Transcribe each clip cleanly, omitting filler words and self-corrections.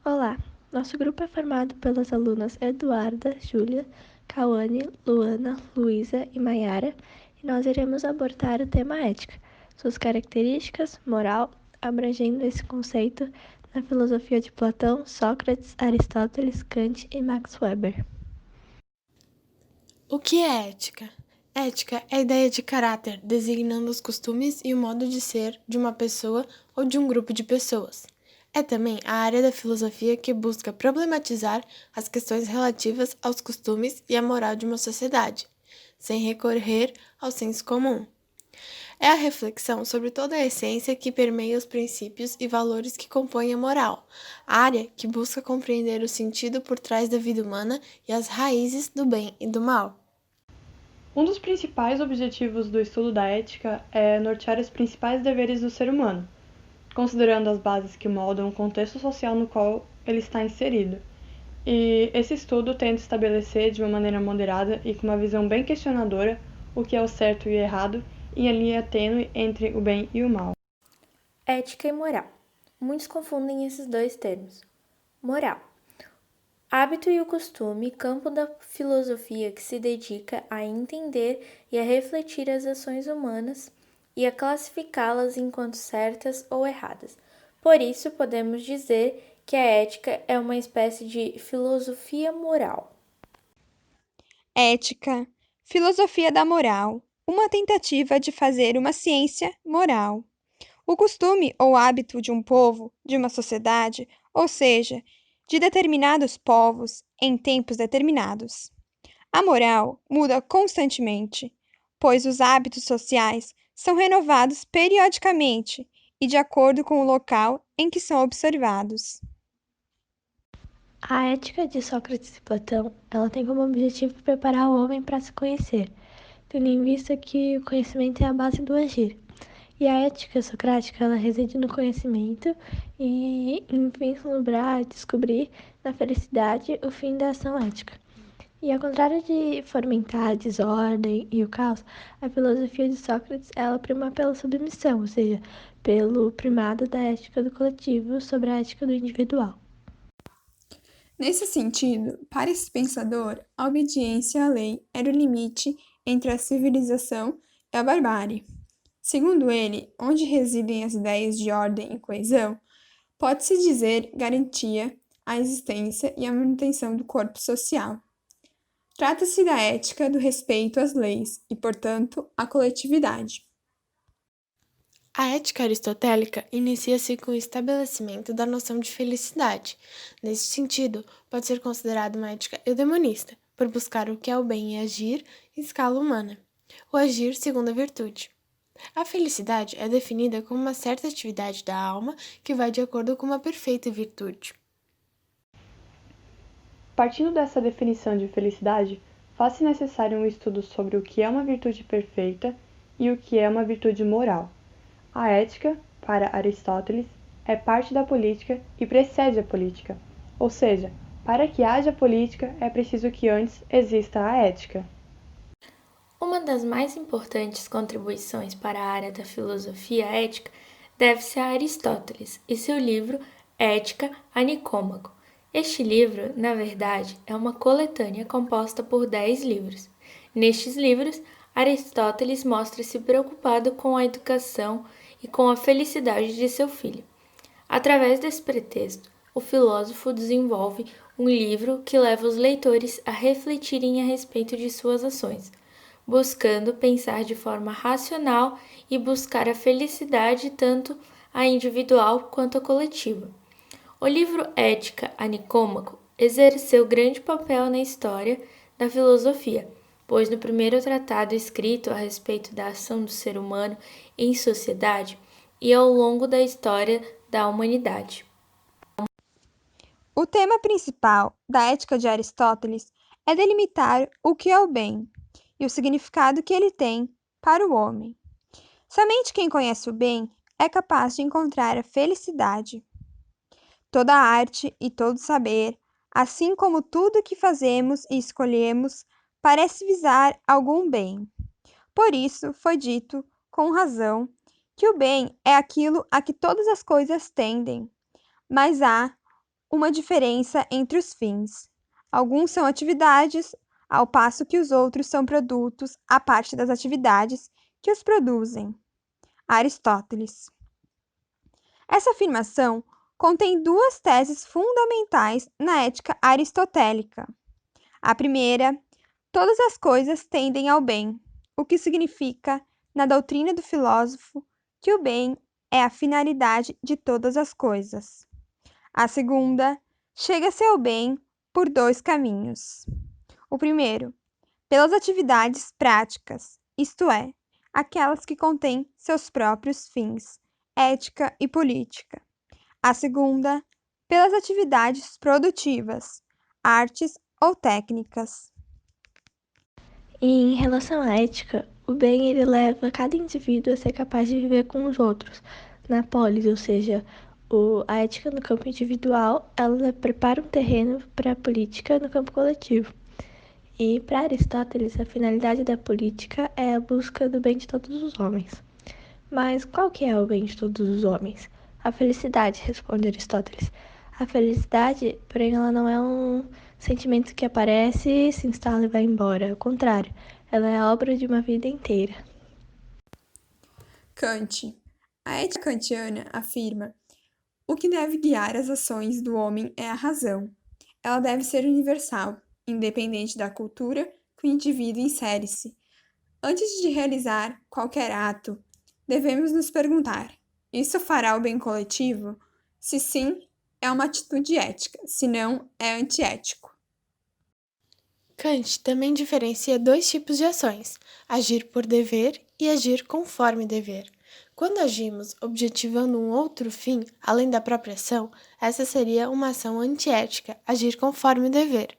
Olá, nosso grupo é formado pelas alunas Eduarda, Júlia, Cauane, Luana, Luísa e Maiara, e nós iremos abordar o tema ética, suas características, moral, abrangendo esse conceito na filosofia de Platão, Sócrates, Aristóteles, Kant e Max Weber. O que é ética? Ética é a ideia de caráter, designando os costumes e o modo de ser de uma pessoa ou de um grupo de pessoas. É também a área da filosofia que busca problematizar as questões relativas aos costumes e à moral de uma sociedade, sem recorrer ao senso comum. É a reflexão sobre toda a essência que permeia os princípios e valores que compõem a moral, a área que busca compreender o sentido por trás da vida humana e as raízes do bem e do mal. Um dos principais objetivos do estudo da ética é nortear os principais deveres do ser humano, considerando as bases que moldam o contexto social no qual ele está inserido. E esse estudo tenta estabelecer de uma maneira moderada e com uma visão bem questionadora o que é o certo e o errado e a linha tênue entre o bem e o mal. Ética e moral. Muitos confundem esses dois termos. Moral. Hábito e o costume, campo da filosofia que se dedica a entender e a refletir as ações humanas e a classificá-las enquanto certas ou erradas. Por isso, podemos dizer que a ética é uma espécie de filosofia moral. Ética, filosofia da moral, uma tentativa de fazer uma ciência moral. O costume ou hábito de um povo, de uma sociedade, ou seja, de determinados povos em tempos determinados. A moral muda constantemente, pois os hábitos sociais são renovados periodicamente e de acordo com o local em que são observados. A ética de Sócrates e Platão, ela tem como objetivo preparar o homem para se conhecer, tendo em vista que o conhecimento é a base do agir. E a ética socrática, ela reside no conhecimento e em vislumbrar, descobrir na felicidade o fim da ação ética. E ao contrário de fomentar a desordem e o caos, a filosofia de Sócrates, ela prima pela submissão, ou seja, pelo primado da ética do coletivo sobre a ética do individual. Nesse sentido, para esse pensador, a obediência à lei era o limite entre a civilização e a barbárie. Segundo ele, onde residem as ideias de ordem e coesão, pode-se dizer garantia a existência e a manutenção do corpo social. Trata-se da ética do respeito às leis e, portanto, à coletividade. A ética aristotélica inicia-se com o estabelecimento da noção de felicidade. Nesse sentido, pode ser considerada uma ética eudemonista, por buscar o que é o bem e agir em escala humana, o agir segundo a virtude. A felicidade é definida como uma certa atividade da alma que vai de acordo com uma perfeita virtude. Partindo dessa definição de felicidade, faz-se necessário um estudo sobre o que é uma virtude perfeita e o que é uma virtude moral. A ética, para Aristóteles, é parte da política e precede a política. Ou seja, para que haja política é preciso que antes exista a ética. Uma das mais importantes contribuições para a área da filosofia ética deve-se a Aristóteles e seu livro Ética a Nicômaco. Este livro, na verdade, é uma coletânea composta por 10 livros. Nestes livros, Aristóteles mostra-se preocupado com a educação e com a felicidade de seu filho. Através desse pretexto, o filósofo desenvolve um livro que leva os leitores a refletirem a respeito de suas ações, buscando pensar de forma racional e buscar a felicidade tanto a individual quanto a coletiva. O livro Ética a Nicômaco exerceu grande papel na história da filosofia, pois no primeiro tratado escrito a respeito da ação do ser humano em sociedade e ao longo da história da humanidade. O tema principal da ética de Aristóteles é delimitar o que é o bem e o significado que ele tem para o homem. Somente quem conhece o bem é capaz de encontrar a felicidade. Toda arte e todo saber, assim como tudo que fazemos e escolhemos, parece visar algum bem. Por isso, foi dito, com razão, que o bem é aquilo a que todas as coisas tendem, mas há uma diferença entre os fins. Alguns são atividades, ao passo que os outros são produtos à parte das atividades que os produzem. Aristóteles. Essa afirmação contém duas teses fundamentais na ética aristotélica. A primeira, todas as coisas tendem ao bem, o que significa, na doutrina do filósofo, que o bem é a finalidade de todas as coisas. A segunda, chega-se ao bem por dois caminhos. O primeiro, pelas atividades práticas, isto é, aquelas que contêm seus próprios fins, ética e política. A segunda, pelas atividades produtivas, artes ou técnicas. E em relação à ética, o bem ele leva cada indivíduo a ser capaz de viver com os outros, na polis, ou seja, a ética no campo individual, ela prepara um terreno para a política no campo coletivo. E para Aristóteles, a finalidade da política é a busca do bem de todos os homens. Mas qual que é o bem de todos os homens? A felicidade, responde Aristóteles. A felicidade, porém, ela não é um sentimento que aparece, se instala e vai embora. Ao contrário, ela é a obra de uma vida inteira. Kant. A ética kantiana afirma: o que deve guiar as ações do homem é a razão. Ela deve ser universal, independente da cultura que o indivíduo insere-se. Antes de realizar qualquer ato, devemos nos perguntar: isso fará o bem coletivo? Se sim, é uma atitude ética, se não, é antiético. Kant também diferencia dois tipos de ações: agir por dever e agir conforme dever. Quando agimos objetivando um outro fim, além da própria ação, essa seria uma ação antiética, agir conforme dever.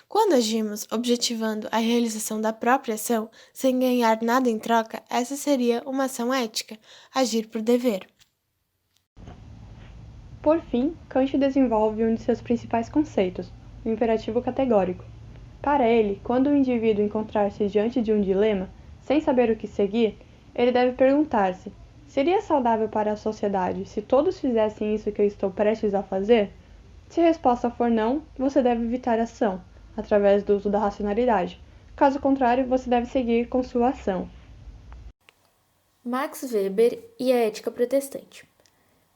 Quando agimos objetivando a realização da própria ação, sem ganhar nada em troca, essa seria uma ação ética, agir por dever. Por fim, Kant desenvolve um de seus principais conceitos, o imperativo categórico. Para ele, quando o indivíduo encontrar-se diante de um dilema, sem saber o que seguir, ele deve perguntar-se: seria saudável para a sociedade se todos fizessem isso que eu estou prestes a fazer? Se a resposta for não, você deve evitar a ação, através do uso da racionalidade. Caso contrário, você deve seguir com sua ação. Max Weber e a ética protestante.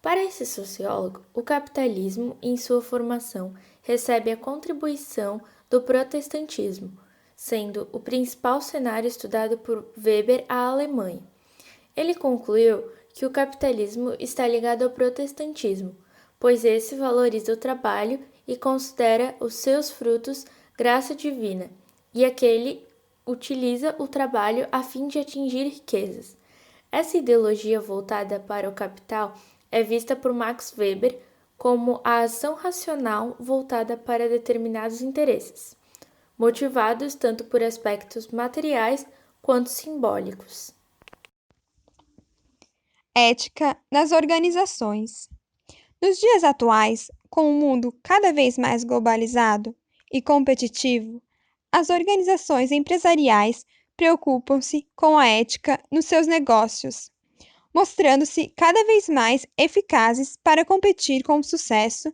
Para esse sociólogo, o capitalismo, em sua formação, recebe a contribuição do protestantismo, sendo o principal cenário estudado por Weber a Alemanha. Ele concluiu que o capitalismo está ligado ao protestantismo, pois esse valoriza o trabalho e considera os seus frutos graça divina, e aquele utiliza o trabalho a fim de atingir riquezas. Essa ideologia voltada para o capital é vista por Max Weber como a ação racional voltada para determinados interesses, motivados tanto por aspectos materiais quanto simbólicos. Ética nas organizações. Nos dias atuais, com o mundo cada vez mais globalizado e competitivo, as organizações empresariais preocupam-se com a ética nos seus negócios, mostrando-se cada vez mais eficazes para competir com sucesso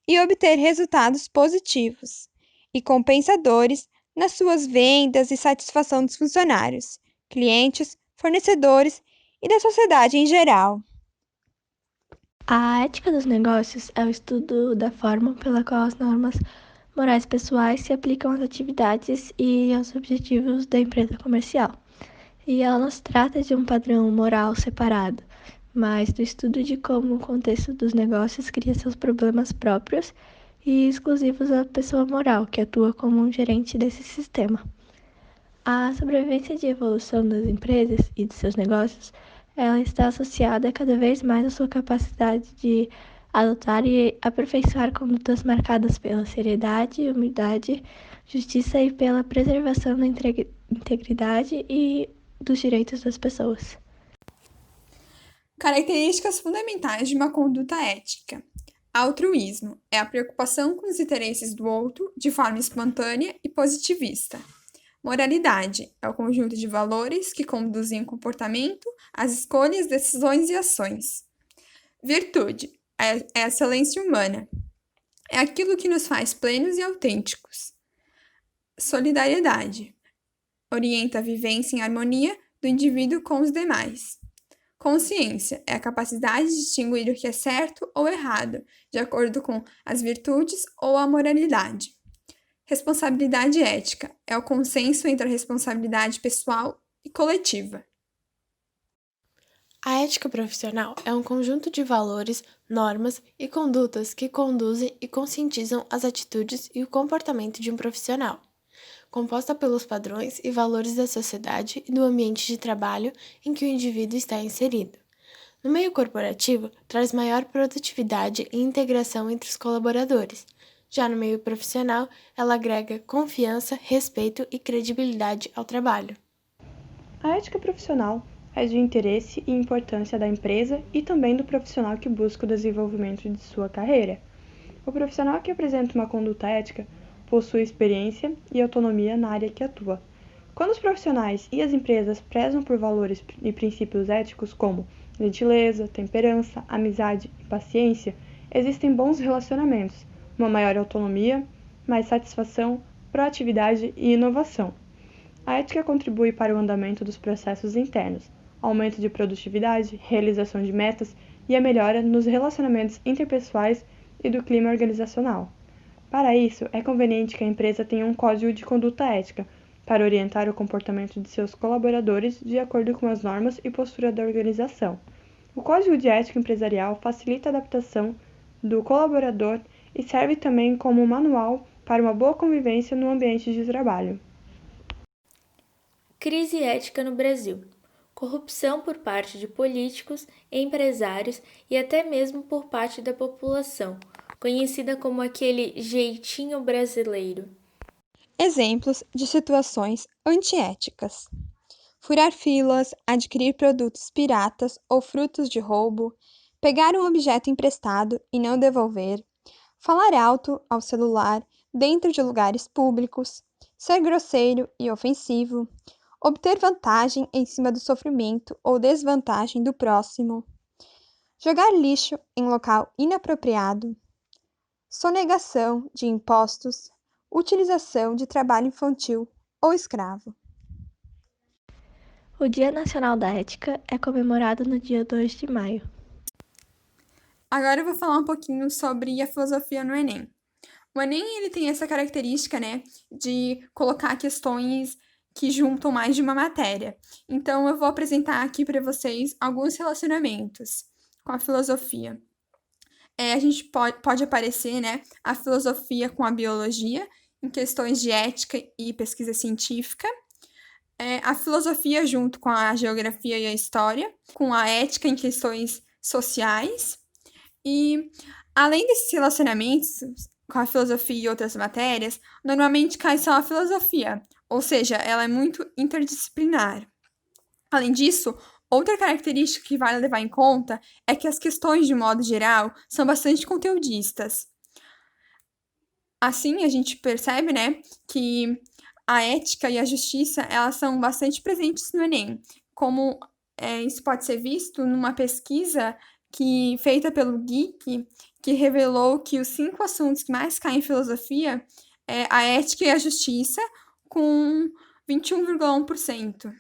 e obter resultados positivos e compensadores nas suas vendas e satisfação dos funcionários, clientes, fornecedores e da sociedade em geral. A ética dos negócios é o estudo da forma pela qual as normas morais pessoais se aplicam às atividades e aos objetivos da empresa comercial. E ela não se trata de um padrão moral separado, mas do estudo de como o contexto dos negócios cria seus problemas próprios e exclusivos à pessoa moral, que atua como um gerente desse sistema. A sobrevivência e evolução das empresas e de seus negócios, ela está associada cada vez mais à sua capacidade de adotar e aperfeiçoar condutas marcadas pela seriedade, humildade, justiça e pela preservação da integridade e dos direitos das pessoas. Características fundamentais de uma conduta ética. Altruísmo é a preocupação com os interesses do outro de forma espontânea e positivista. Moralidade é o conjunto de valores que conduzem o comportamento, as escolhas, decisões e ações. Virtude é a excelência humana. é aquilo que nos faz plenos e autênticos. Solidariedade orienta a vivência em harmonia do indivíduo com os demais. Consciência é a capacidade de distinguir o que é certo ou errado, de acordo com as virtudes ou a moralidade. Responsabilidade ética é o consenso entre a responsabilidade pessoal e coletiva. A ética profissional é um conjunto de valores, normas e condutas que conduzem e conscientizam as atitudes e o comportamento de um profissional, composta pelos padrões e valores da sociedade e do ambiente de trabalho em que o indivíduo está inserido. No meio corporativo, traz maior produtividade e integração entre os colaboradores. Já no meio profissional, ela agrega confiança, respeito e credibilidade ao trabalho. A ética profissional é de interesse e importância da empresa e também do profissional que busca o desenvolvimento de sua carreira. O profissional que apresenta uma conduta ética possui experiência e autonomia na área que atua. Quando os profissionais e as empresas prezam por valores e princípios éticos como gentileza, temperança, amizade e paciência, existem bons relacionamentos, uma maior autonomia, mais satisfação, proatividade e inovação. A ética contribui para o andamento dos processos internos, aumento de produtividade, realização de metas e a melhora nos relacionamentos interpessoais e do clima organizacional. Para isso, é conveniente que a empresa tenha um código de conduta ética para orientar o comportamento de seus colaboradores de acordo com as normas e postura da organização. O Código de Ética Empresarial facilita a adaptação do colaborador e serve também como um manual para uma boa convivência no ambiente de trabalho. Crise ética no Brasil. Corrupção por parte de políticos, empresários e até mesmo por parte da população, conhecida como aquele jeitinho brasileiro. Exemplos de situações antiéticas: furar filas, adquirir produtos piratas ou frutos de roubo, pegar um objeto emprestado e não devolver, falar alto ao celular dentro de lugares públicos, ser grosseiro e ofensivo, obter vantagem em cima do sofrimento ou desvantagem do próximo, jogar lixo em local inapropriado, sonegação de impostos, utilização de trabalho infantil ou escravo. O Dia Nacional da Ética é comemorado no dia 2 de maio. Agora eu vou falar um pouquinho sobre a filosofia no Enem. O Enem ele tem essa característica, de colocar questões que juntam mais de uma matéria. Então, eu vou apresentar aqui para vocês alguns relacionamentos com a filosofia. A gente pode aparecer, a filosofia com a biologia, em questões de ética e pesquisa científica. A filosofia junto com a geografia e a história, com a ética em questões sociais. E, além desses relacionamentos com a filosofia e outras matérias, normalmente cai só a filosofia, ou seja, ela é muito interdisciplinar. Além disso, outra característica que vale levar em conta é que as questões, de modo geral, são bastante conteudistas. Assim, a gente percebe, que a ética e a justiça, elas são bastante presentes no Enem, como isso pode ser visto numa pesquisa feita pelo GEEK, que revelou que os 5 assuntos que mais caem em filosofia é a ética e a justiça, com 21,1%.